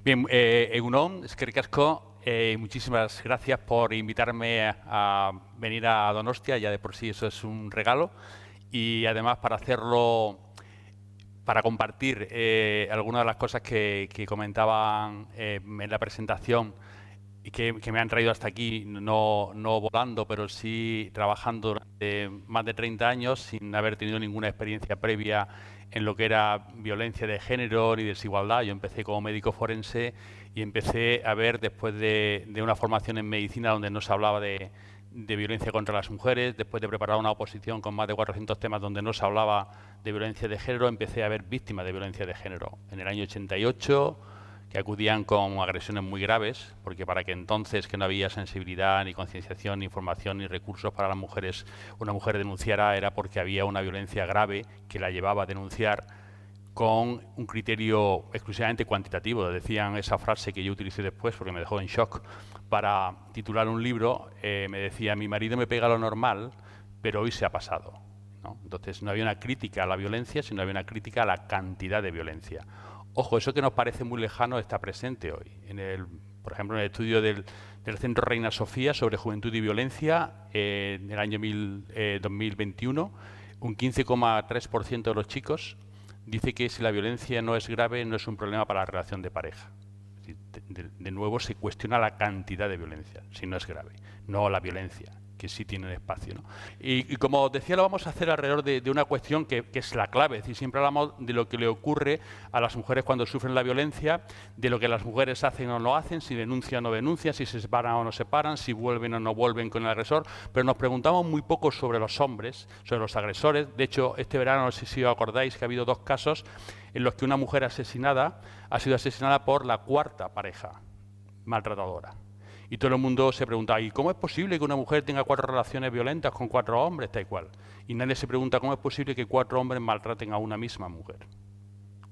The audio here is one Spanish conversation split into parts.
Bien, Egunon, eskerrik asko, muchísimas gracias por invitarme a venir a Donostia, ya de por sí eso es un regalo, y además para hacerlo, para compartir algunas de las cosas que comentaban en la presentación y que me han traído hasta aquí, no volando, pero sí trabajando durante más de 30 años sin haber tenido ninguna experiencia previa en lo que era violencia de género ni desigualdad. Yo empecé como médico forense y empecé a ver, después de una formación en medicina donde no se hablaba de violencia contra las mujeres, después de preparar una oposición con más de 400 temas donde no se hablaba de violencia de género, empecé a ver víctimas de violencia de género. En el año 88, que acudían con agresiones muy graves, porque para que entonces, que no había sensibilidad, ni concienciación, ni información, ni recursos para las mujeres, una mujer denunciara era porque había una violencia grave que la llevaba a denunciar con un criterio exclusivamente cuantitativo. Decían esa frase que yo utilicé después porque me dejó en shock para titular un libro, me decía: mi marido me pega lo normal, pero hoy se ha pasado, ¿no? Entonces no había una crítica a la violencia, sino había una crítica a la cantidad de violencia. Ojo, eso que nos parece muy lejano está presente hoy. Por ejemplo, en el estudio del Centro Reina Sofía sobre juventud y violencia, en el año 2021, un 15,3% de los chicos dice que si la violencia no es grave, no es un problema para la relación de pareja. De nuevo se cuestiona la cantidad de violencia, si no es grave, no la violencia, que sí tiene un espacio, ¿no? Y como os decía, lo vamos a hacer alrededor de una cuestión que es la clave. Es decir, siempre hablamos de lo que le ocurre a las mujeres cuando sufren la violencia, de lo que las mujeres hacen o no hacen, si denuncian o no denuncian, si se separan o no se separan, si vuelven o no vuelven con el agresor, pero nos preguntamos muy poco sobre los hombres, sobre los agresores. De hecho, este verano, no sé si os acordáis, que ha habido 2 casos en los que una mujer asesinada ha sido asesinada por la 4ª pareja maltratadora. Y todo el mundo se pregunta: ¿y cómo es posible que una mujer tenga 4 relaciones violentas con 4 hombres, tal y cual? Y nadie se pregunta cómo es posible que 4 hombres maltraten a una misma mujer.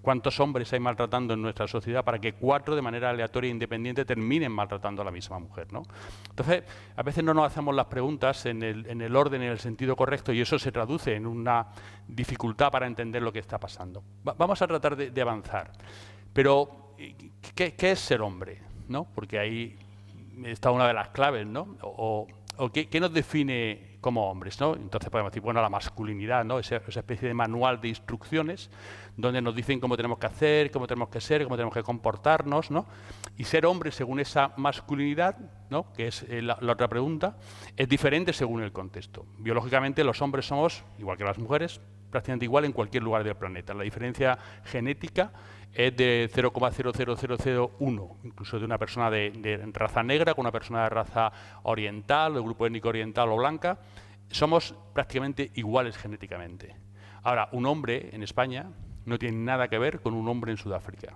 ¿Cuántos hombres hay maltratando en nuestra sociedad para que 4 de manera aleatoria e independiente terminen maltratando a la misma mujer, ¿no? Entonces, a veces no nos hacemos las preguntas en el orden, en el sentido correcto, y eso se traduce en una dificultad para entender lo que está pasando. Vamos a tratar de avanzar. Pero, ¿qué es ser hombre, ¿no? Porque ahí está una de las claves, ¿no? O ¿qué nos define como hombres, ¿no? Entonces podemos decir, bueno, la masculinidad, ¿no? Esa especie de manual de instrucciones donde nos dicen cómo tenemos que hacer, cómo tenemos que ser, cómo tenemos que comportarnos, ¿no? Y ser hombre según esa masculinidad, ¿no? Que es la otra pregunta, es diferente según el contexto. Biológicamente los hombres somos, igual que las mujeres, prácticamente igual en cualquier lugar del planeta. La diferencia genética es de 0,00001, incluso de una persona de raza negra con una persona de raza oriental, de grupo étnico oriental o blanca. Somos prácticamente iguales genéticamente. Ahora, un hombre en España no tiene nada que ver con un hombre en Sudáfrica.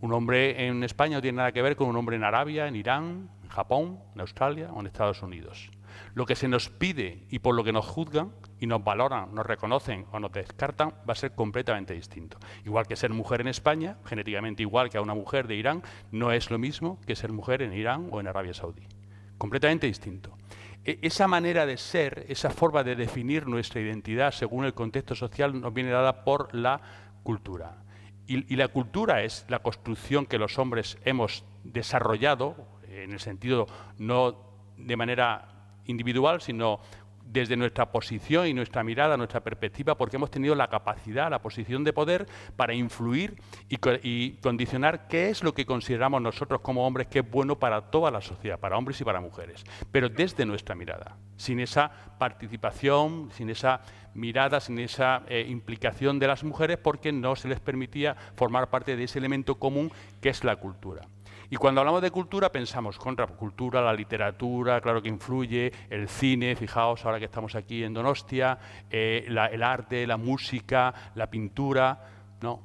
Un hombre en España no tiene nada que ver con un hombre en Arabia, en Irán, en Japón, en Australia o en Estados Unidos. Lo que se nos pide y por lo que nos juzgan y nos valoran, nos reconocen o nos descartan va a ser completamente distinto. Igual que ser mujer en España, genéticamente igual que a una mujer de Irán, no es lo mismo que ser mujer en Irán o en Arabia Saudí. Completamente distinto. Esa manera de ser, esa forma de definir nuestra identidad según el contexto social nos viene dada por la cultura. Y la cultura es la construcción que los hombres hemos desarrollado, en el sentido no de manera individual, sino desde nuestra posición y nuestra mirada, nuestra perspectiva, porque hemos tenido la capacidad, la posición de poder para influir y condicionar qué es lo que consideramos nosotros como hombres que es bueno para toda la sociedad, para hombres y para mujeres, pero desde nuestra mirada, sin esa participación, sin esa mirada, sin esa implicación de las mujeres, porque no se les permitía formar parte de ese elemento común que es la cultura. Y cuando hablamos de cultura pensamos contracultura, la literatura, claro que influye, el cine, fijaos ahora que estamos aquí en Donostia, el arte, la música, la pintura. No,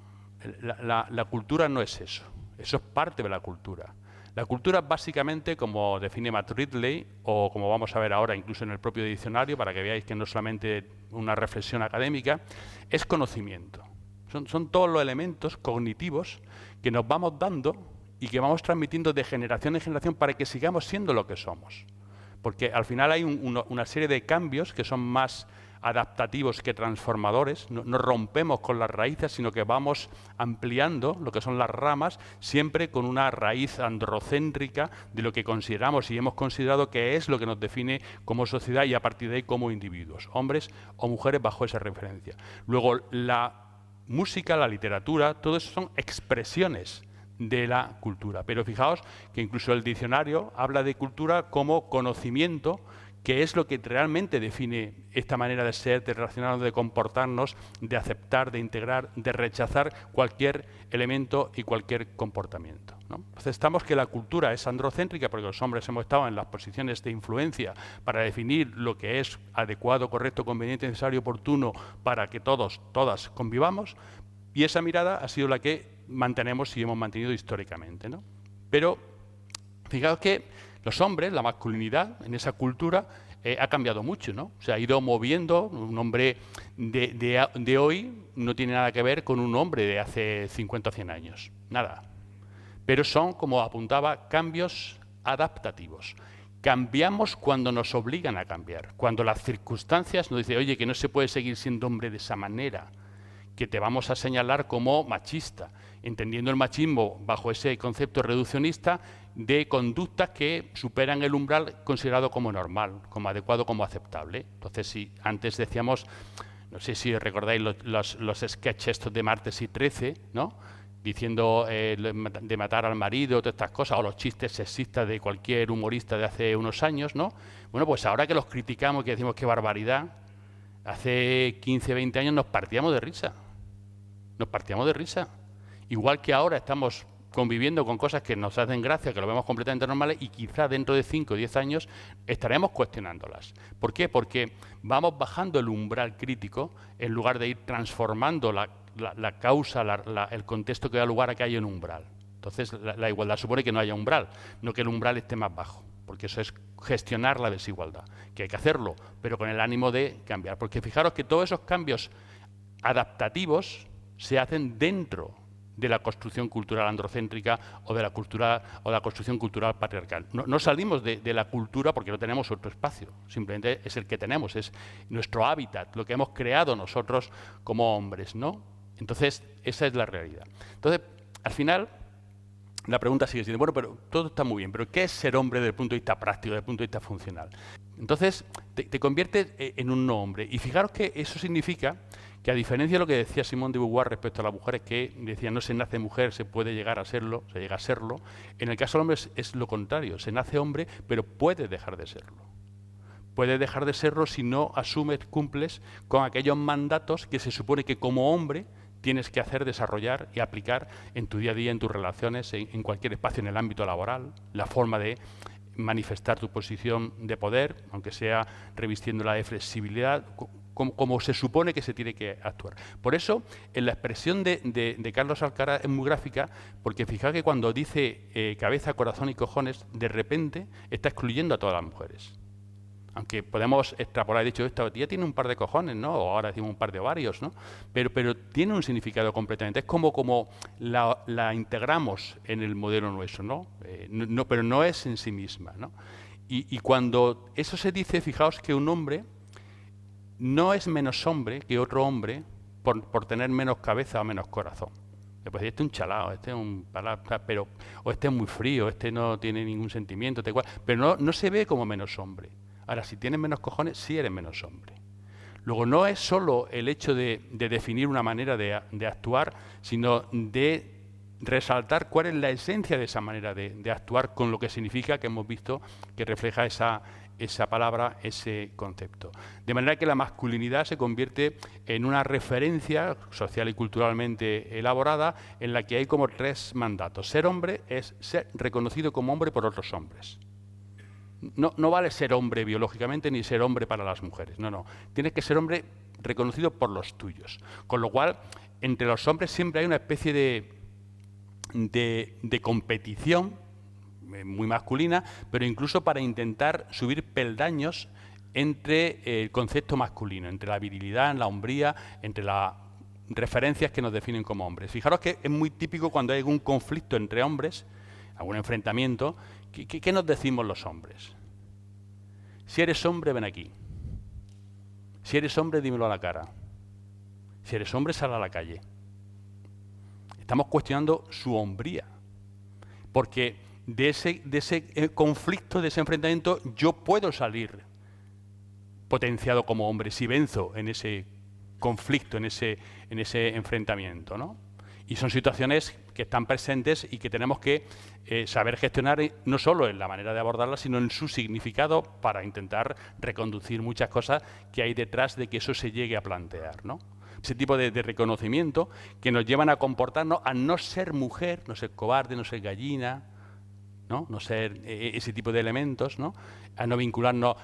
la cultura no es eso, eso es parte de la cultura. La cultura básicamente, como define Matt Ridley, o como vamos a ver ahora incluso en el propio diccionario, para que veáis que no es solamente una reflexión académica, es conocimiento. Son todos los elementos cognitivos que nos vamos dando y que vamos transmitiendo de generación en generación para que sigamos siendo lo que somos. Porque al final hay una serie de cambios que son más adaptativos que transformadores, no rompemos con las raíces, sino que vamos ampliando lo que son las ramas, siempre con una raíz androcéntrica de lo que consideramos y hemos considerado que es lo que nos define como sociedad y a partir de ahí como individuos, hombres o mujeres bajo esa referencia. Luego, la música, la literatura, todo eso son expresiones de la cultura. Pero fijaos que incluso el diccionario habla de cultura como conocimiento, que es lo que realmente define esta manera de ser, de relacionarnos, de comportarnos, de aceptar, de integrar, de rechazar cualquier elemento y cualquier comportamiento, ¿no? Entonces estamos que la cultura es androcéntrica porque los hombres hemos estado en las posiciones de influencia para definir lo que es adecuado, correcto, conveniente, necesario, oportuno para que todos, todas convivamos, y esa mirada ha sido la que mantenemos y hemos mantenido históricamente, ¿no? Pero fijaos que los hombres, la masculinidad en esa cultura ha cambiado mucho, ¿no? Se ha ido moviendo. Un hombre de hoy no tiene nada que ver con un hombre de hace 50 o 100 años, nada. Pero son, como apuntaba, cambios adaptativos. Cambiamos cuando nos obligan a cambiar, cuando las circunstancias nos dicen, oye, que no se puede seguir siendo hombre de esa manera, que te vamos a señalar como machista, entendiendo el machismo bajo ese concepto reduccionista de conductas que superan el umbral considerado como normal, como adecuado, como aceptable. Entonces, si antes decíamos, no sé si recordáis los sketches estos de Martes y 13, ¿no? Diciendo de matar al marido, todas estas cosas, o los chistes sexistas de cualquier humorista de hace unos años, ¿no? Bueno, pues ahora que los criticamos, que decimos qué barbaridad, hace 15, 20 años nos partíamos de risa. Nos partíamos de risa. Igual que ahora estamos conviviendo con cosas que nos hacen gracia, que lo vemos completamente normales y quizá dentro de 5 o 10 años estaremos cuestionándolas. ¿Por qué? Porque vamos bajando el umbral crítico en lugar de ir transformando la causa, el contexto que da lugar a que haya un umbral. Entonces, la igualdad supone que no haya umbral, no que el umbral esté más bajo, porque eso es gestionar la desigualdad, que hay que hacerlo, pero con el ánimo de cambiar. Porque fijaros que todos esos cambios adaptativos se hacen dentro de la construcción cultural androcéntrica o de la construcción cultural patriarcal. No salimos de la cultura porque no tenemos otro espacio, simplemente es el que tenemos, es nuestro hábitat, lo que hemos creado nosotros como hombres, ¿no? Entonces, esa es la realidad. Entonces, al final, la pregunta sigue siendo, bueno, pero todo está muy bien, pero ¿qué es ser hombre desde el punto de vista práctico, desde el punto de vista funcional? Entonces, te conviertes en un no hombre. Y fijaros que eso significa que, a diferencia de lo que decía Simone de Beauvoir respecto a las mujeres, que decía no se nace mujer, se puede llegar a serlo, se llega a serlo, en el caso del hombre es lo contrario, se nace hombre, pero puede dejar de serlo. Puede dejar de serlo si no asumes, cumples con aquellos mandatos que se supone que como hombre tienes que hacer, desarrollar y aplicar en tu día a día, en tus relaciones, en cualquier espacio, en el ámbito laboral, la forma de manifestar tu posición de poder, aunque sea revistiéndola de flexibilidad, como se supone que se tiene que actuar. Por eso, en la expresión de Carlos Alcaraz es muy gráfica, porque fijaos que cuando dice cabeza, corazón y cojones, de repente está excluyendo a todas las mujeres. Aunque podemos extrapolar, de hecho, esta tía tiene un par de cojones, ¿no? O ahora decimos un par de ovarios, ¿no? Pero tiene un significado completamente. Es como la integramos en el modelo nuestro, ¿no? Pero no es en sí misma, ¿no? Y cuando eso se dice, fijaos que un hombre no es menos hombre que otro hombre por tener menos cabeza o menos corazón. Pues este es un chalao, este es un palabra, o este es muy frío, este no tiene ningún sentimiento, pero no se ve como menos hombre. Ahora, si tienes menos cojones, sí eres menos hombre. Luego, no es solo el hecho de definir una manera de actuar, sino de resaltar cuál es la esencia de esa manera de actuar, con lo que significa, que hemos visto que refleja esa palabra, ese concepto. De manera que la masculinidad se convierte en una referencia social y culturalmente elaborada en la que hay como 3 mandatos. Ser hombre es ser reconocido como hombre por otros hombres. No vale ser hombre biológicamente ni ser hombre para las mujeres, no. Tienes que ser hombre reconocido por los tuyos. Con lo cual, entre los hombres siempre hay una especie de competición muy masculina, pero incluso para intentar subir peldaños entre el concepto masculino, entre la virilidad, la hombría, entre las referencias que nos definen como hombres. Fijaros que es muy típico cuando hay algún conflicto entre hombres, algún enfrentamiento. ¿Qué nos decimos los hombres? Si eres hombre, ven aquí. Si eres hombre, dímelo a la cara. Si eres hombre, sal a la calle. Estamos cuestionando su hombría. Porque de ese conflicto, de ese enfrentamiento, yo puedo salir potenciado como hombre si venzo en ese conflicto, en ese enfrentamiento, ¿no? Y son situaciones que están presentes y que tenemos que saber gestionar no solo en la manera de abordarlas, sino en su significado para intentar reconducir muchas cosas que hay detrás de que eso se llegue a plantear, ¿no? Ese tipo de reconocimiento que nos llevan a comportarnos, a no ser mujer, no ser cobarde, no ser gallina, no ser ese tipo de elementos, ¿no? A no vincularnos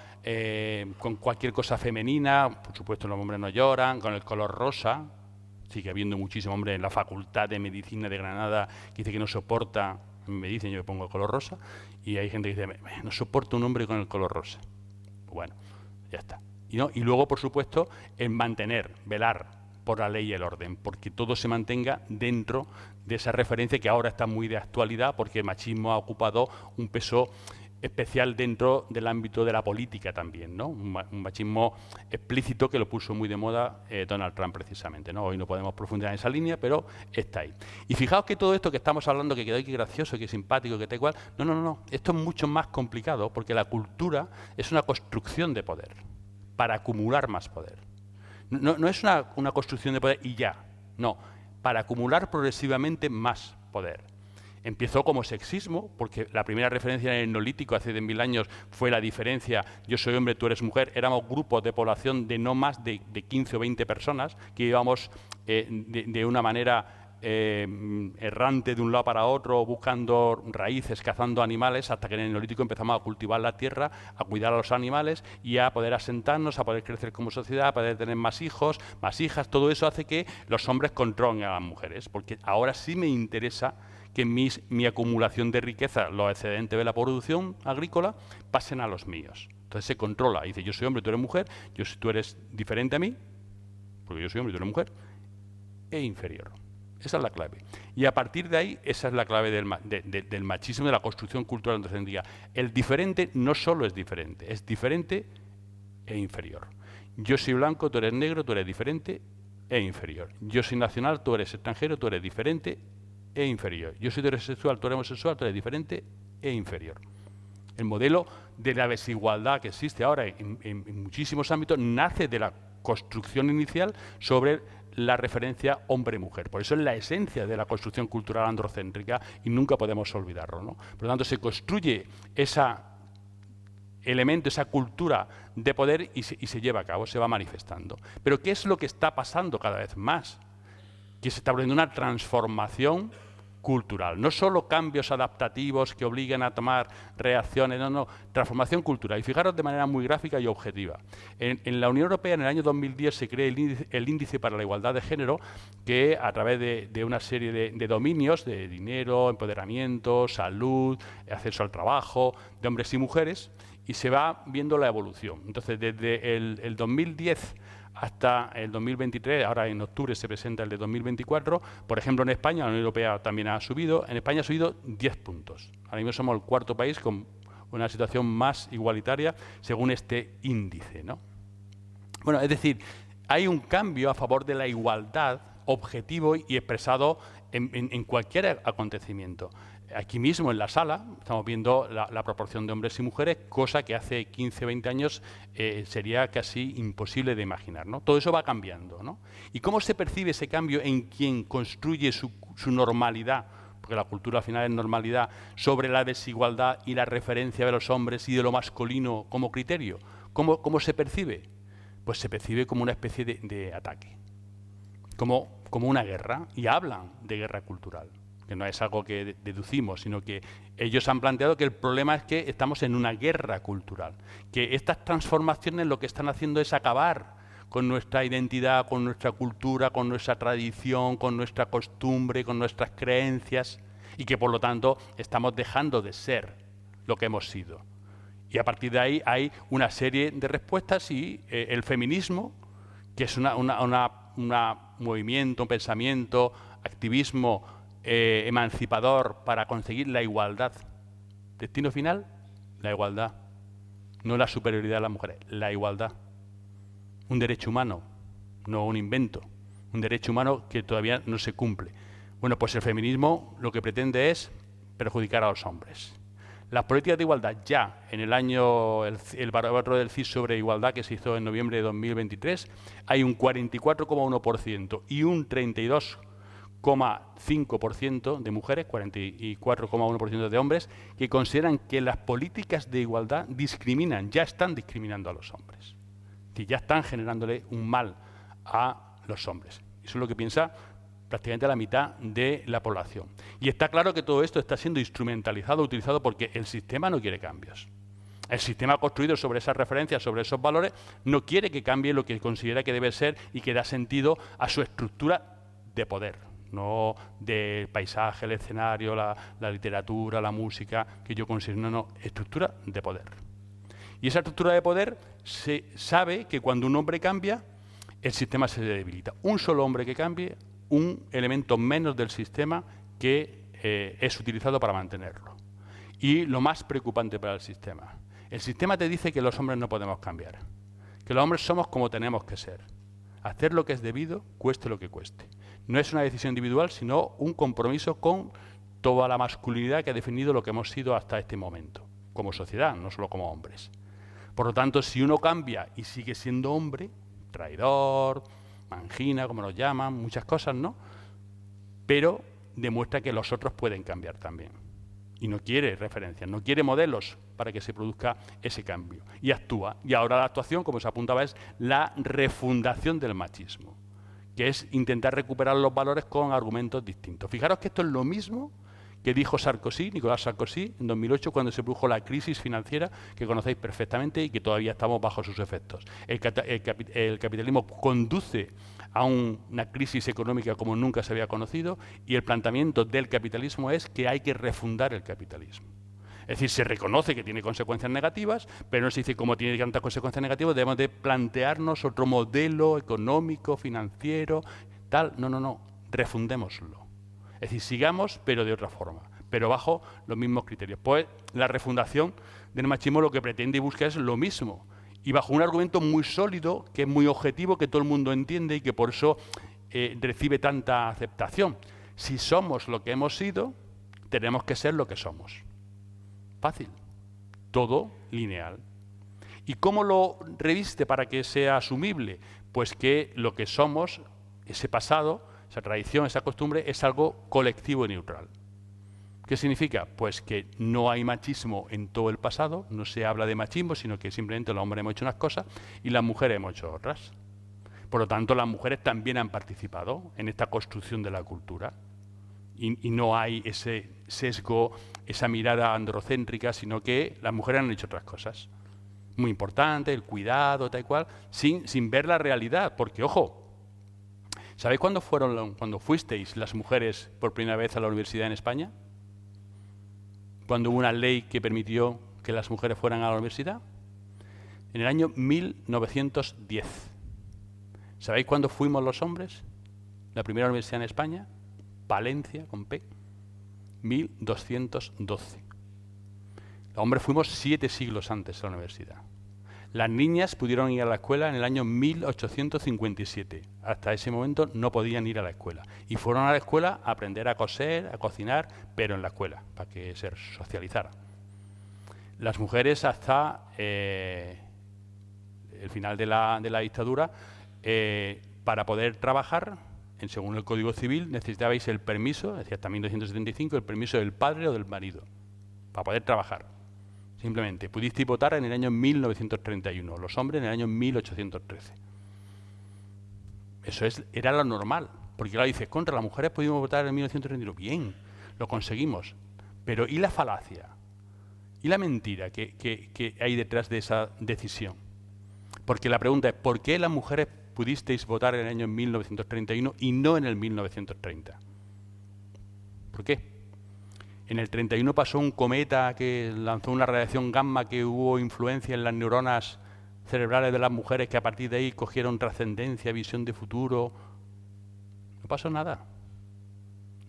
con cualquier cosa femenina. Por supuesto, los hombres no lloran, con el color rosa. Sigue habiendo muchísimos hombres en la Facultad de Medicina de Granada que dice que no soporta, me dicen, yo me pongo el color rosa, y hay gente que dice, no soporto un hombre con el color rosa. Bueno, ya está. Y luego, por supuesto, en mantener, velar por la ley y el orden, porque todo se mantenga dentro de esa referencia que ahora está muy de actualidad, porque el machismo ha ocupado un peso especial dentro del ámbito de la política también, ¿no? Un machismo explícito que lo puso muy de moda Donald Trump precisamente, ¿no? Hoy no podemos profundizar en esa línea, pero está ahí. Y fijaos que todo esto que estamos hablando, que queda aquí gracioso, que simpático, que tal cual, no, esto es mucho más complicado, porque la cultura es una construcción de poder, para acumular más poder. No es una construcción de poder y ya, no, para acumular progresivamente más poder. Empezó como sexismo, porque la primera referencia en el Neolítico, hace de 1000 años, fue la diferencia, yo soy hombre, tú eres mujer. Éramos grupos de población de no más de 15 o 20 personas, que íbamos de una manera errante de un lado para otro, buscando raíces, cazando animales, hasta que en el Neolítico empezamos a cultivar la tierra, a cuidar a los animales y a poder asentarnos, a poder crecer como sociedad, a poder tener más hijos, más hijas. Todo eso hace que los hombres controlen a las mujeres, porque ahora sí me interesa que mi acumulación de riqueza, los excedentes de la producción agrícola, pasen a los míos. Entonces se controla. Dice, yo soy hombre, tú eres mujer, tú eres diferente a mí, porque yo soy hombre y tú eres mujer, e inferior. Esa es la clave. Y a partir de ahí, esa es la clave del machismo, de la construcción cultural androcéntrica. El diferente no solo es diferente e inferior. Yo soy blanco, tú eres negro, tú eres diferente e inferior. Yo soy nacional, tú eres extranjero, tú eres diferente e inferior. Yo soy heterosexual, tú eres homosexual, tú eres diferente e inferior. El modelo de la desigualdad que existe ahora en muchísimos ámbitos nace de la construcción inicial sobre la referencia hombre-mujer. Por eso es la esencia de la construcción cultural androcéntrica y nunca podemos olvidarlo, ¿no? Por lo tanto, se construye ese elemento, esa cultura de poder y se lleva a cabo, se va manifestando. Pero ¿qué es lo que está pasando cada vez más? Que se está produciendo una transformación cultural, no solo cambios adaptativos que obliguen a tomar reacciones, no, transformación cultural. Y fijaros de manera muy gráfica y objetiva. En la Unión Europea, en el año 2010, se crea el índice para la igualdad de género, que a través de una serie de dominios, de dinero, empoderamiento, salud, acceso al trabajo, de hombres y mujeres, y se va viendo la evolución. Entonces, desde el 2010 hasta el 2023, ahora en octubre se presenta el de 2024, por ejemplo en España, la Unión Europea también ha subido, en España ha subido 10 puntos. Ahora mismo somos el cuarto país con una situación más igualitaria según este índice, ¿no? Bueno, es decir, hay un cambio a favor de la igualdad objetivo y expresado en cualquier acontecimiento. Aquí mismo en la sala estamos viendo la proporción de hombres y mujeres, cosa que hace 15 o 20 años sería casi imposible de imaginar, ¿no? Todo eso va cambiando, ¿no? ¿Y cómo se percibe ese cambio en quien construye su normalidad? Porque la cultura al final es normalidad, sobre la desigualdad y la referencia de los hombres y de lo masculino como criterio. ¿Cómo se percibe? Pues se percibe como una especie de ataque, como una guerra, y hablan de guerra cultural, que no es algo que deducimos, sino que ellos han planteado que el problema es que estamos en una guerra cultural, que estas transformaciones lo que están haciendo es acabar con nuestra identidad, con nuestra cultura, con nuestra tradición, con nuestra costumbre, con nuestras creencias, y que por lo tanto estamos dejando de ser lo que hemos sido. Y a partir de ahí hay una serie de respuestas y el feminismo, que es un movimiento, un pensamiento, activismo emancipador para conseguir la igualdad. Destino final, la igualdad. No la superioridad de las mujeres, la igualdad. un derecho humano, no un invento, un derecho humano que todavía no se cumple. Bueno, pues el feminismo lo que pretende es perjudicar a los hombres. Las políticas de igualdad ya en el año, el barómetro del CIS sobre igualdad que se hizo en noviembre de 2023, hay un 44,1% y un 32,5% de mujeres, 44,1% de hombres, que consideran que las políticas de igualdad discriminan, ya están discriminando a los hombres, que ya están generándole un mal a los hombres. Eso es lo que piensa prácticamente la mitad de la población. Y está claro que todo esto está siendo instrumentalizado, utilizado porque el sistema no quiere cambios. El sistema construido sobre esas referencias, sobre esos valores, no quiere que cambie lo que considera que debe ser y que da sentido a su estructura de poder, no del paisaje, el escenario, la literatura, la música, que yo considero, no, estructura de poder. Y esa estructura de poder se sabe que cuando un hombre cambia, el sistema se debilita. Un solo hombre que cambie, un elemento menos del sistema que es utilizado para mantenerlo. Y lo más preocupante para el sistema te dice que los hombres no podemos cambiar, que los hombres somos como tenemos que ser. Hacer lo que es debido, cueste lo que cueste. No es una decisión individual, sino un compromiso con toda la masculinidad que ha definido lo que hemos sido hasta este momento, como sociedad, no solo como hombres. Por lo tanto, si uno cambia y sigue siendo hombre, traidor, mangina, como nos llaman, muchas cosas, ¿no? Pero demuestra que los otros pueden cambiar también. Y no quiere referencias, no quiere modelos para que se produzca ese cambio. Y actúa. Y ahora la actuación, como se apuntaba, es la refundación del machismo, que es intentar recuperar los valores con argumentos distintos. Fijaros que esto es lo mismo que dijo Sarkozy, Nicolás Sarkozy, en 2008, cuando se produjo la crisis financiera, que conocéis perfectamente y que todavía estamos bajo sus efectos. El capitalismo conduce a una crisis económica como nunca se había conocido y el planteamiento del capitalismo es que hay que refundar el capitalismo. Es decir, se reconoce que tiene consecuencias negativas, pero no se dice como tiene tantas consecuencias negativas, debemos de plantearnos otro modelo económico, financiero, tal. No, refundémoslo. Es decir, sigamos, pero de otra forma, pero bajo los mismos criterios. Pues la refundación del machismo lo que pretende y busca es lo mismo, y bajo un argumento muy sólido, que es muy objetivo, que todo el mundo entiende y que por eso recibe tanta aceptación. Si somos lo que hemos sido, tenemos que ser lo que somos. Fácil. Todo lineal. ¿Y cómo lo reviste para que sea asumible? Pues que lo que somos, ese pasado, esa tradición, esa costumbre, es algo colectivo y neutral. ¿Qué significa? Pues que no hay machismo en todo el pasado, no se habla de machismo, sino que simplemente los hombres hemos hecho unas cosas y las mujeres hemos hecho otras. Por lo tanto, las mujeres también han participado en esta construcción de la cultura y no hay ese sesgo, esa mirada androcéntrica, sino que las mujeres han hecho otras cosas. Muy importante, el cuidado, tal y cual, sin ver la realidad, porque, ojo, ¿sabéis cuándo fuisteis las mujeres por primera vez a la universidad en España? ¿Cuándo hubo una ley que permitió que las mujeres fueran a la universidad? En el año 1910. ¿Sabéis cuándo fuimos los hombres? La primera universidad en España, Palencia, con P, 1212. Los hombres fuimos 7 siglos antes a la universidad. Las niñas pudieron ir a la escuela en el año 1857. Hasta ese momento no podían ir a la escuela. Y fueron a la escuela a aprender a coser, a cocinar, pero en la escuela, para que se socializara. Las mujeres hasta el final de la dictadura, para poder trabajar, según el Código Civil, necesitabais el permiso, decía hasta 1975, el permiso del padre o del marido, para poder trabajar. Simplemente, pudisteis votar en el año 1931, los hombres en el año 1813. Eso era lo normal, porque ahora dices, contra las mujeres pudimos votar en 1931. Bien, lo conseguimos. Pero ¿y la falacia? ¿Y la mentira que hay detrás de esa decisión? Porque la pregunta es, ¿por qué las mujeres pudisteis votar en el año 1931 y no en el 1930? ¿Por qué? En el 31 pasó un cometa que lanzó una radiación gamma que hubo influencia en las neuronas cerebrales de las mujeres que a partir de ahí cogieron trascendencia, visión de futuro. No pasó nada.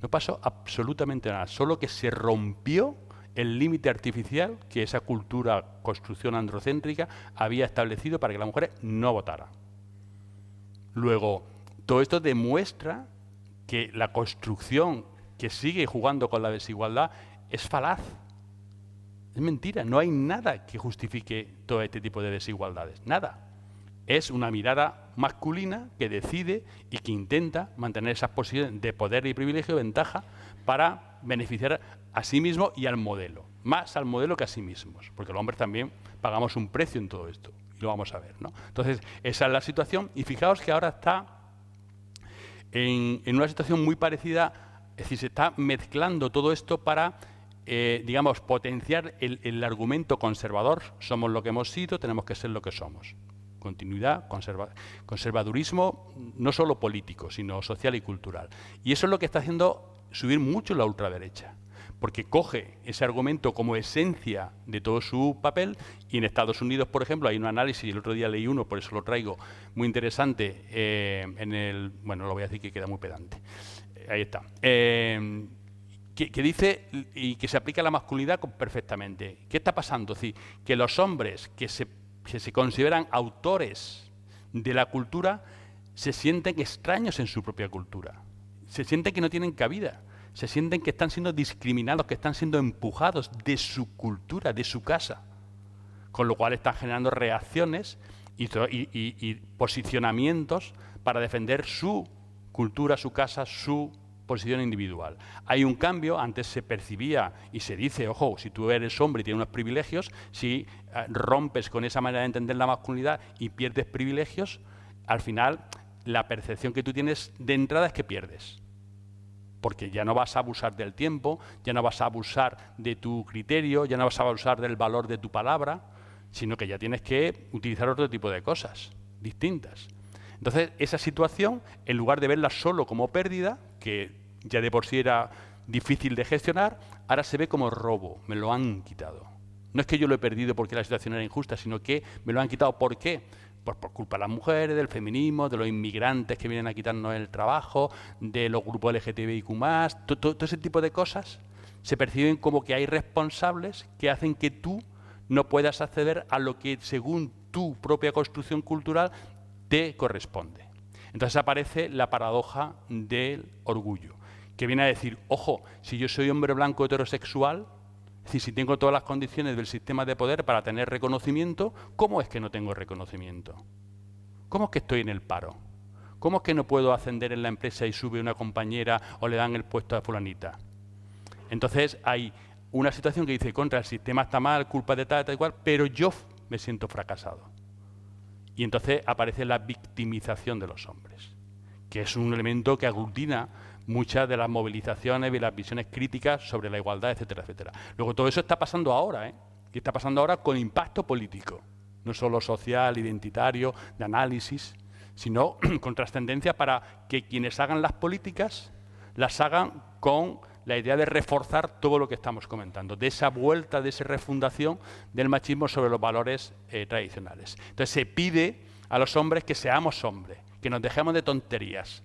No pasó absolutamente nada. Solo que se rompió el límite artificial que esa cultura, construcción androcéntrica, había establecido para que las mujeres no votaran. Luego, todo esto demuestra que la construcción que sigue jugando con la desigualdad es falaz. Es mentira, no hay nada que justifique todo este tipo de desigualdades, nada. Es una mirada masculina que decide y que intenta mantener esas posiciones de poder y privilegio, de ventaja, para beneficiar a sí mismo y al modelo. Más al modelo que a sí mismos, porque los hombres también pagamos un precio en todo esto, y lo vamos a ver, ¿no? Entonces, esa es la situación, y fijaos que ahora está en una situación muy parecida, es decir, se está mezclando todo esto para, digamos, potenciar el argumento conservador. Somos lo que hemos sido, tenemos que ser lo que somos. Continuidad, conservadurismo, no solo político, sino social y cultural. Y eso es lo que está haciendo subir mucho la ultraderecha, porque coge ese argumento como esencia de todo su papel, y en Estados Unidos, por ejemplo, hay un análisis, el otro día leí uno, por eso lo traigo, muy interesante, bueno, lo voy a decir que queda muy pedante, ahí está, que dice y que se aplica a la masculinidad perfectamente. ¿Qué está pasando? Es decir, que los hombres que se consideran autores de la cultura se sienten extraños en su propia cultura, se sienten que no tienen cabida, se sienten que están siendo discriminados, que están siendo empujados de su cultura, de su casa, con lo cual están generando reacciones y posicionamientos para defender su cultura, su casa, su posición individual. Hay un cambio, antes se percibía y se dice, ojo, si tú eres hombre y tienes unos privilegios, si rompes con esa manera de entender la masculinidad y pierdes privilegios, al final la percepción que tú tienes de entrada es que pierdes. Porque ya no vas a abusar del tiempo, ya no vas a abusar de tu criterio, ya no vas a abusar del valor de tu palabra, sino que ya tienes que utilizar otro tipo de cosas distintas. Entonces, esa situación, en lugar de verla solo como pérdida, que ya de por sí era difícil de gestionar, ahora se ve como robo, me lo han quitado. No es que yo lo he perdido porque la situación era injusta, sino que me lo han quitado. ¿Por qué? Pues por culpa de las mujeres, del feminismo, de los inmigrantes que vienen a quitarnos el trabajo, de los grupos LGTBIQ+, todo ese tipo de cosas se perciben como que hay responsables que hacen que tú no puedas acceder a lo que según tu propia construcción cultural te corresponde. Entonces aparece la paradoja del orgullo, que viene a decir, ojo, si yo soy hombre blanco heterosexual, es decir, si tengo todas las condiciones del sistema de poder para tener reconocimiento, ¿cómo es que no tengo reconocimiento? ¿Cómo es que estoy en el paro? ¿Cómo es que no puedo ascender en la empresa y sube una compañera o le dan el puesto a fulanita? Entonces hay una situación que dice, contra el sistema está mal, culpa de tal y cual, pero yo me siento fracasado. Y entonces aparece la victimización de los hombres, que es un elemento que aglutina muchas de las movilizaciones y las visiones críticas sobre la igualdad, etcétera, etcétera. Luego todo eso está pasando ahora, y está pasando ahora con impacto político, no solo social, identitario, de análisis, sino con trascendencia para que quienes hagan las políticas las hagan con la idea de reforzar todo lo que estamos comentando, de esa vuelta, de esa refundación del machismo sobre los valores tradicionales. Entonces se pide a los hombres que seamos hombres, que nos dejemos de tonterías,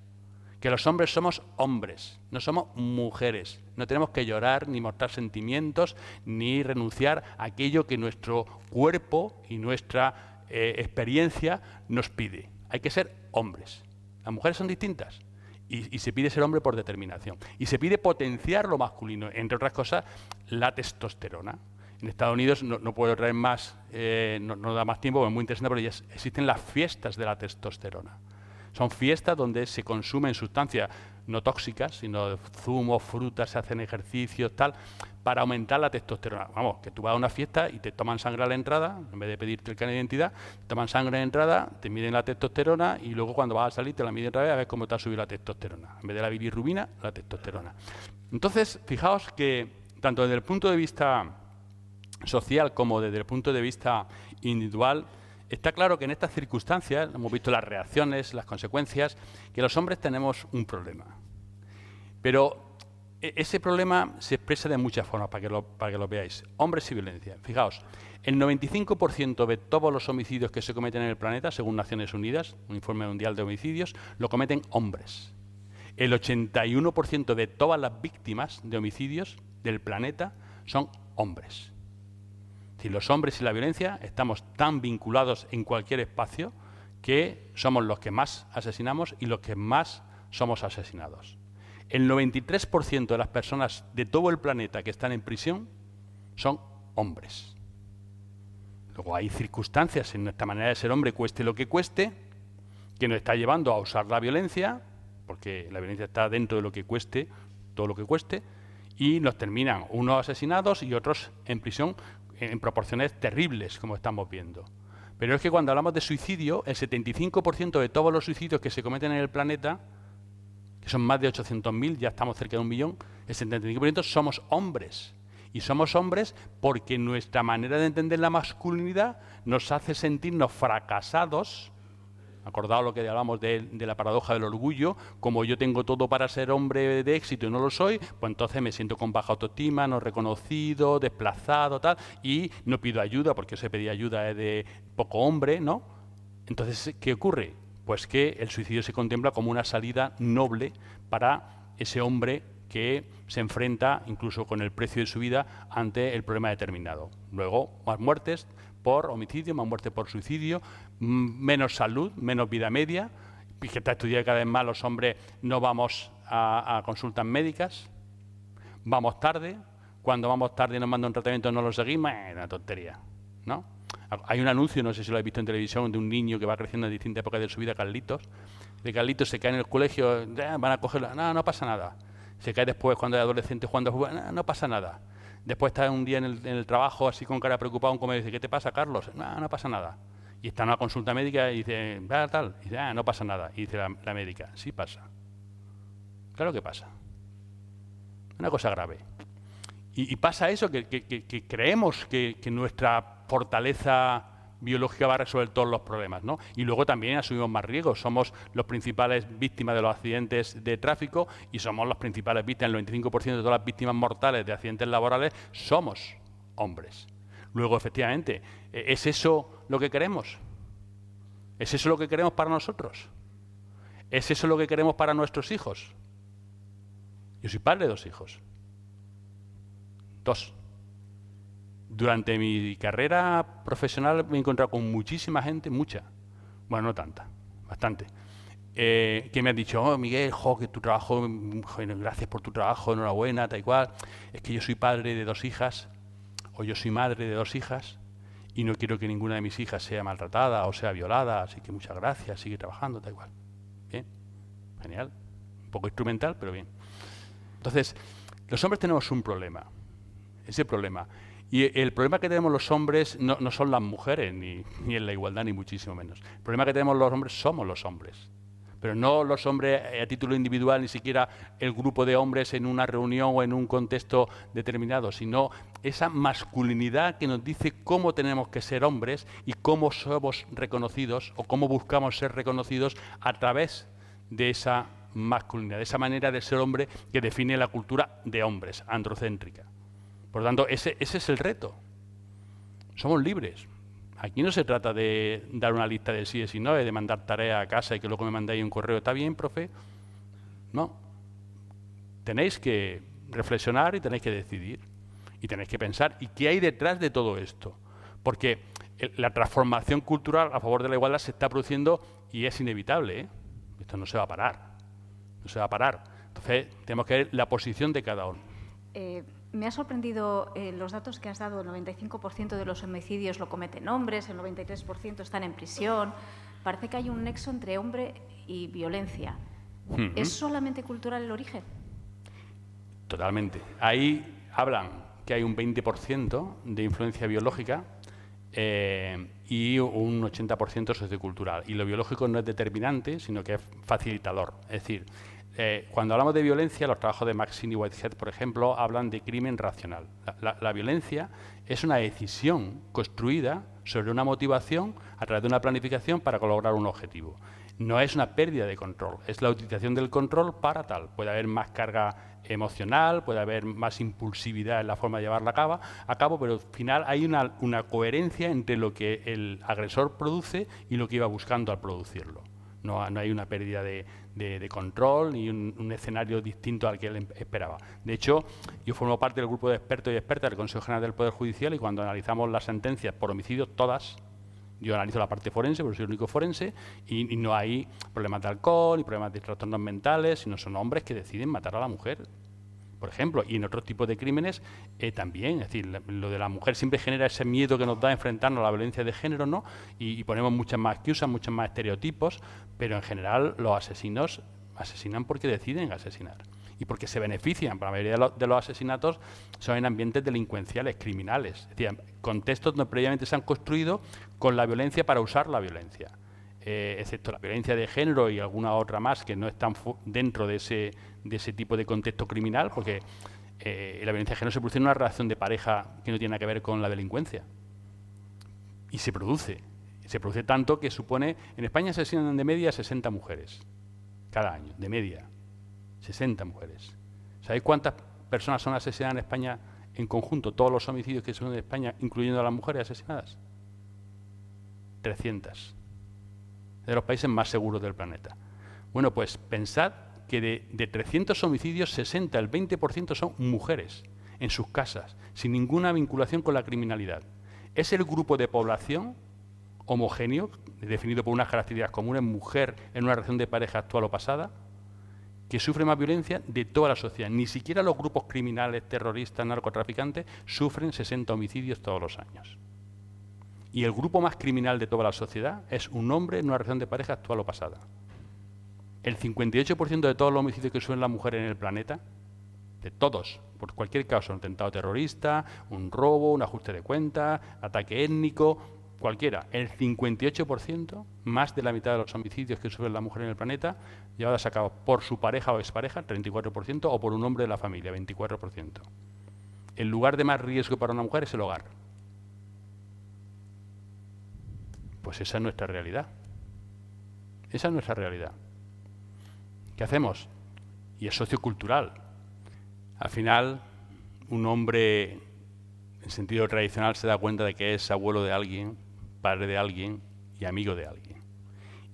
que los hombres somos hombres, no somos mujeres. No tenemos que llorar, ni mostrar sentimientos, ni renunciar a aquello que nuestro cuerpo y nuestra experiencia nos pide. Hay que ser hombres. Las mujeres son distintas. Y se pide ser hombre por determinación. Y se pide potenciar lo masculino, entre otras cosas, la testosterona. En Estados Unidos, no puedo traer más, no da más tiempo, pero es muy interesante, porque ya existen las fiestas de la testosterona. Son fiestas donde se consumen sustancias no tóxicas, sino zumos, frutas, se hacen ejercicios, tal, para aumentar la testosterona. Vamos, que tú vas a una fiesta y te toman sangre a la entrada, en vez de pedirte el carnet de identidad, toman sangre a la entrada, te miden la testosterona y luego cuando vas a salir te la miden otra vez a ver cómo te ha subido la testosterona. En vez de la bilirrubina, la testosterona. Entonces, fijaos que tanto desde el punto de vista social como desde el punto de vista individual, está claro que en estas circunstancias, hemos visto las reacciones, las consecuencias, que los hombres tenemos un problema. Pero ese problema se expresa de muchas formas, para que lo veáis. Hombres y violencia. Fijaos, el 95% de todos los homicidios que se cometen en el planeta, según Naciones Unidas, un informe mundial de homicidios, lo cometen hombres. El 81% de todas las víctimas de homicidios del planeta son hombres. Si los hombres y la violencia estamos tan vinculados en cualquier espacio que somos los que más asesinamos y los que más somos asesinados. El 93% de las personas de todo el planeta que están en prisión son hombres. Luego hay circunstancias en nuestra manera de ser hombre, cueste lo que cueste, que nos está llevando a usar la violencia, porque la violencia está dentro de lo que cueste, todo lo que cueste, y nos terminan unos asesinados y otros en prisión en proporciones terribles, como estamos viendo. Pero es que cuando hablamos de suicidio, el 75% de todos los suicidios que se cometen en el planeta, que son más de 800.000, ya estamos cerca de 1 millón, el 75% somos hombres. Y somos hombres porque nuestra manera de entender la masculinidad nos hace sentirnos fracasados. Acordaos lo que hablamos de la paradoja del orgullo, como yo tengo todo para ser hombre de éxito y no lo soy, pues entonces me siento con baja autoestima, no reconocido, desplazado, tal, y no pido ayuda, porque ese pedir ayuda es de poco hombre, ¿no? Entonces, ¿qué ocurre? Pues que el suicidio se contempla como una salida noble para ese hombre que se enfrenta, incluso con el precio de su vida, ante el problema determinado. Luego, más muertes por homicidio, más muertes por suicidio, menos salud, menos vida media, y que está estudiado cada vez más los hombres no vamos a consultas médicas, vamos tarde, cuando vamos tarde y nos mandan un tratamiento no lo seguimos, es una tontería, ¿no? Hay un anuncio, no sé si lo habéis visto en televisión, de un niño que va creciendo en distintas épocas de su vida, Carlitos, de Carlitos se cae en el colegio, van a cogerlo, no pasa nada. Se cae después cuando es adolescente jugando a fútbol, no pasa nada. Después está un día en el trabajo así con cara preocupado, un comedor, dice, ¿qué te pasa, Carlos? No pasa nada. Y está en una consulta médica y dice, tal, y dice, no pasa nada. Y dice la médica, sí pasa. Claro que pasa. Una cosa grave. Y pasa eso, que creemos que nuestra fortaleza biológica va a resolver todos los problemas, ¿no? Y luego también asumimos más riesgos. Somos los principales víctimas de los accidentes de tráfico y somos las principales víctimas. El 95% de todas las víctimas mortales de accidentes laborales somos hombres. Luego, efectivamente, ¿es eso lo que queremos? ¿Es eso lo que queremos para nosotros? ¿Es eso lo que queremos para nuestros hijos? Yo soy padre de 2 hijos. 2. Durante mi carrera profesional me he encontrado con muchísima gente, bueno, no tanta, bastante, que me han dicho, Miguel, que tu trabajo, gracias por tu trabajo, enhorabuena, tal y cual, es que yo soy padre de 2 hijas, o yo soy madre de 2 hijas, y no quiero que ninguna de mis hijas sea maltratada o sea violada, así que muchas gracias, sigue trabajando, tal y cual. Bien, genial, un poco instrumental, pero bien. Entonces, los hombres tenemos un problema, ese problema. Y el problema que tenemos los hombres no son las mujeres, ni en la igualdad, ni muchísimo menos. El problema que tenemos los hombres somos los hombres. Pero no los hombres a título individual, ni siquiera el grupo de hombres en una reunión o en un contexto determinado, sino esa masculinidad que nos dice cómo tenemos que ser hombres y cómo somos reconocidos o cómo buscamos ser reconocidos a través de esa masculinidad, de esa manera de ser hombre que define la cultura de hombres, androcéntrica. Por lo tanto, ese es el reto. Somos libres. Aquí no se trata de dar una lista de sí y no, de mandar tareas a casa y que luego me mandáis un correo. ¿Está bien, profe? No. Tenéis que reflexionar y tenéis que decidir. Y tenéis que pensar. ¿Y qué hay detrás de todo esto? Porque la transformación cultural a favor de la igualdad se está produciendo y es inevitable, ¿eh? Esto no se va a parar. No se va a parar. Entonces, tenemos que ver la posición de cada uno. Me ha sorprendido los datos que has dado. El 95% de los homicidios lo cometen hombres, el 93% están en prisión. Parece que hay un nexo entre hombre y violencia. ¿Es solamente cultural el origen? Totalmente. Ahí hablan que hay un 20% de influencia biológica y un 80% sociocultural. Y lo biológico no es determinante, sino que es facilitador. Es decir, cuando hablamos de violencia, los trabajos de Maxine y Whitehead, por ejemplo, hablan de crimen racional. La violencia es una decisión construida sobre una motivación a través de una planificación para lograr un objetivo. No es una pérdida de control, es la utilización del control para tal. Puede haber más carga emocional, puede haber más impulsividad en la forma de llevarla a cabo, pero al final hay una coherencia entre lo que el agresor produce y lo que iba buscando al producirlo. No hay una pérdida de control ni un escenario distinto al que él esperaba. De hecho, yo formo parte del grupo de expertos y expertas del Consejo General del Poder Judicial y cuando analizamos las sentencias por homicidio, todas, Yo analizo la parte forense, porque soy el único forense, y no hay problemas de alcohol, ni problemas de trastornos mentales, sino son hombres que deciden matar a la mujer, por ejemplo. Y en otros tipos de crímenes también. Es decir, lo de la mujer siempre genera ese miedo que nos da enfrentarnos a la violencia de género, ¿no? Y ponemos muchas más excusas, muchos más estereotipos, pero en general los asesinos asesinan porque deciden asesinar. Y porque se benefician. La mayoría de los asesinatos son en ambientes delincuenciales, criminales. Es decir, contextos donde previamente se han construido con la violencia para usar la violencia. Excepto la violencia de género y alguna otra más que no están dentro de ese tipo de contexto criminal, porque la violencia de género se produce en una relación de pareja que no tiene nada que ver con la delincuencia. Y se produce. Se produce tanto que supone... En España se asesinan de media 60 mujeres cada año, de media. 60 mujeres. ¿Sabéis cuántas personas son asesinadas en España en conjunto? Todos los homicidios que son en España, incluyendo a las mujeres asesinadas. 300. De los países más seguros del planeta. Bueno, pues pensad que de 300 homicidios, 60, el 20% son mujeres en sus casas, sin ninguna vinculación con la criminalidad. Es el grupo de población homogéneo, definido por unas características comunes, mujer en una relación de pareja actual o pasada, que sufre más violencia de toda la sociedad. Ni siquiera los grupos criminales, terroristas, narcotraficantes sufren 60 homicidios todos los años. Y el grupo más criminal de toda la sociedad es un hombre en una relación de pareja actual o pasada. El 58% de todos los homicidios que sufren las mujeres en el planeta, de todos, por cualquier causa, un atentado terrorista, un robo, un ajuste de cuentas, ataque étnico, cualquiera, el 58%, más de la mitad de los homicidios que sufren las mujeres en el planeta, llevadas a cabo por su pareja o expareja, 34%, o por un hombre de la familia, 24%. El lugar de más riesgo para una mujer es el hogar. Pues esa es nuestra realidad. Esa es nuestra realidad. ¿Qué hacemos? Y es sociocultural. Al final, un hombre, en sentido tradicional, se da cuenta de que es abuelo de alguien, padre de alguien y amigo de alguien.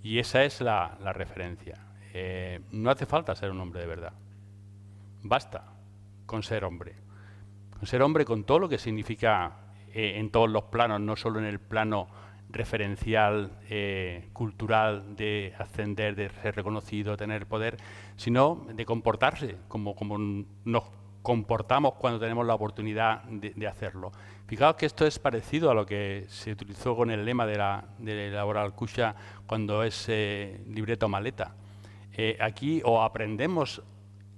Y esa es la referencia. No hace falta ser un hombre de verdad. Basta con ser hombre. Con ser hombre con todo lo que significa en todos los planos, no solo en el plano referencial, cultural, de ascender, de ser reconocido, tener poder, sino de comportarse como nos comportamos cuando tenemos la oportunidad de hacerlo. Fijaos que esto es parecido a lo que se utilizó con el lema de la Oral Kusha cuando es libreta o maleta. Aquí o aprendemos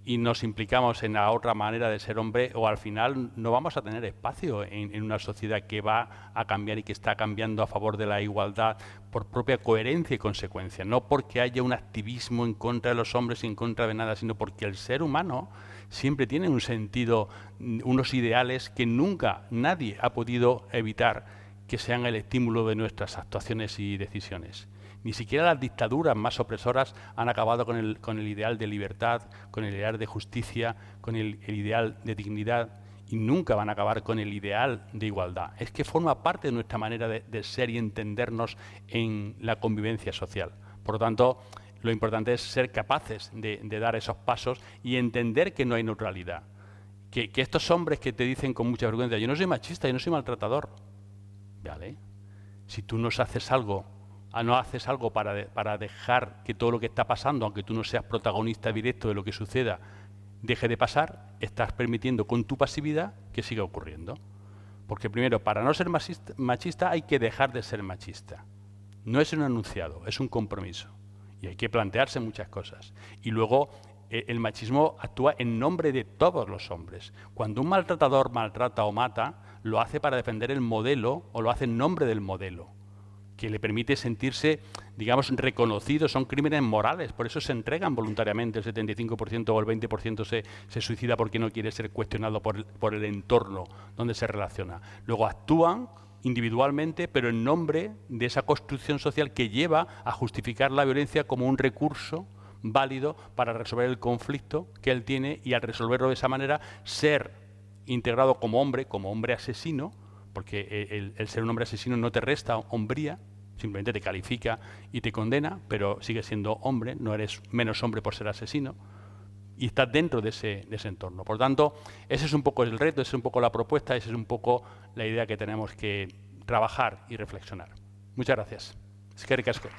y nos implicamos en la otra manera de ser hombre, o al final no vamos a tener espacio en una sociedad que va a cambiar y que está cambiando a favor de la igualdad por propia coherencia y consecuencia. No porque haya un activismo en contra de los hombres y en contra de nada, sino porque el ser humano siempre tiene un sentido, unos ideales que nunca nadie ha podido evitar que sean el estímulo de nuestras actuaciones y decisiones. Ni siquiera las dictaduras más opresoras han acabado con el ideal de libertad, con el ideal de justicia, con el ideal de dignidad, y nunca van a acabar con el ideal de igualdad. Es que forma parte de nuestra manera de ser y entendernos en la convivencia social. Por lo tanto, lo importante es ser capaces de dar esos pasos y entender que no hay neutralidad. Que estos hombres que te dicen con mucha vergüenza, yo no soy machista, yo no soy maltratador. ¿Vale? Si tú no haces algo para dejar que todo lo que está pasando, aunque tú no seas protagonista directo de lo que suceda, deje de pasar, estás permitiendo con tu pasividad que siga ocurriendo. Porque primero, para no ser machista hay que dejar de ser machista. No es un enunciado, es un compromiso. Y hay que plantearse muchas cosas. Y luego, el machismo actúa en nombre de todos los hombres. Cuando un maltratador maltrata o mata, lo hace para defender el modelo o lo hace en nombre del modelo, que le permite sentirse, digamos, reconocido. Son crímenes morales, por eso se entregan voluntariamente. El 75% o el 20% se suicida porque no quiere ser cuestionado por el entorno donde se relaciona. Luego actúan individualmente, pero en nombre de esa construcción social que lleva a justificar la violencia como un recurso válido para resolver el conflicto que él tiene, y al resolverlo de esa manera ser integrado como hombre asesino, porque el ser un hombre asesino no te resta hombría, simplemente te califica y te condena, pero sigues siendo hombre, no eres menos hombre por ser asesino, y estás dentro de ese entorno. Por tanto, ese es un poco el reto, esa es un poco la propuesta, esa es un poco la idea que tenemos que trabajar y reflexionar. Muchas gracias. Eskerrik asko.